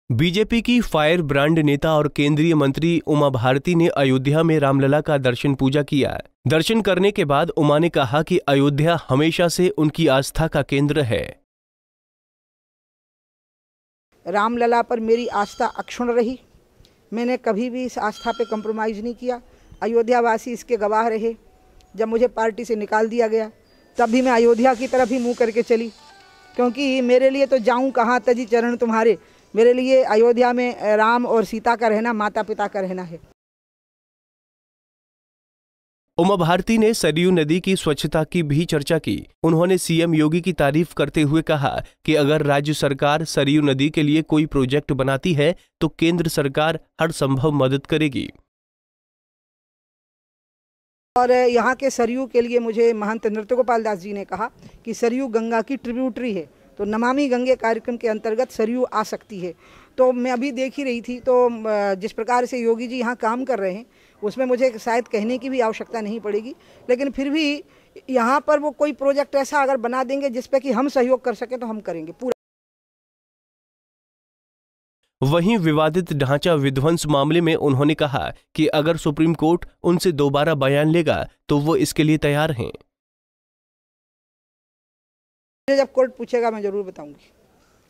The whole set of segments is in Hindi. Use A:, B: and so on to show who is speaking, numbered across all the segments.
A: बीजेपी की फायर ब्रांड नेता और केंद्रीय मंत्री उमा भारती ने अयोध्या में रामलला का दर्शन पूजा किया। दर्शन करने के बाद उमा ने कहा कि अयोध्या हमेशा से उनकी आस्था का केंद्र है।
B: रामलला पर मेरी आस्था अक्षुण्ण रही। मैंने कभी भी इस आस्था पे कंप्रोमाइज़ नहीं किया। अयोध्यावासी इसके गवाह रहे। जब मुझे पार्टी से निकाल दिया गया तब भी मैं अयोध्या की तरफ ही मुँह करके चली, क्योंकि मेरे लिए तो जाऊँ कहाँ तजी चरण तुम्हारे। मेरे लिए अयोध्या में राम और सीता का रहना माता पिता का रहना है।
A: उमा भारती ने सरयू नदी की स्वच्छता की भी चर्चा की। उन्होंने सीएम योगी की तारीफ करते हुए कहा कि अगर राज्य सरकार सरयू नदी के लिए कोई प्रोजेक्ट बनाती है तो केंद्र सरकार हर संभव मदद करेगी।
B: और यहाँ के सरयू के लिए मुझे महंत नृत्यगोपाल दास जी ने कहा कि सरयू गंगा की ट्रिब्यूटरी है, तो नमामि गंगे कार्यक्रम के अंतर्गत सरयू आ सकती है। तो मैं अभी देख ही रही थी, तो जिस प्रकार से योगी जी यहाँ काम कर रहे हैं उसमें मुझे शायद कहने की भी आवश्यकता नहीं पड़ेगी, लेकिन फिर भी यहाँ पर वो कोई प्रोजेक्ट ऐसा अगर बना देंगे जिस पे कि हम सहयोग कर सकें तो हम करेंगे पूरा।
A: वहीं विवादित ढांचा विध्वंस मामले में उन्होंने कहा कि अगर सुप्रीम कोर्ट उनसे दोबारा बयान लेगा तो वो इसके लिए तैयार हैं।
B: जब कोर्ट पूछेगा मैं जरूर बताऊंगी,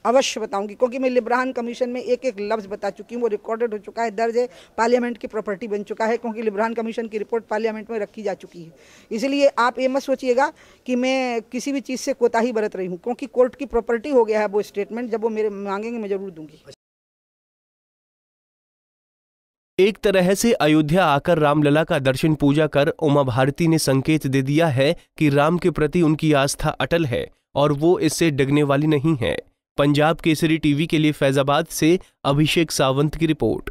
B: अवश्य बताऊंगी, क्योंकि मैं लिब्रान कमीशन में एक एक लफ्ज़ बता चुकी हूँ। वो रिकॉर्डेड हो चुका है, दर्ज है, पार्लियामेंट की प्रॉपर्टी बन चुका है, क्योंकि लिब्रान कमीशन की रिपोर्ट पार्लियामेंट में रखी जा चुकी है। इसलिए आप ये मत सोचिएगा कि मैं किसी भी चीज़ से कोताही बरत रही हूँ, क्योंकि कोर्ट की प्रॉपर्टी हो गया है वो स्टेटमेंट। जब वो मेरे मांगेंगे मैं जरूर दूंगी।
A: एक तरह से अयोध्या आकर रामलला का दर्शन पूजा कर उमा भारती ने संकेत दे दिया है कि राम के प्रति उनकी आस्था अटल है और वो इससे डगने वाली नहीं है। पंजाब केसरी टीवी के लिए फैजाबाद से अभिषेक सावंत की रिपोर्ट।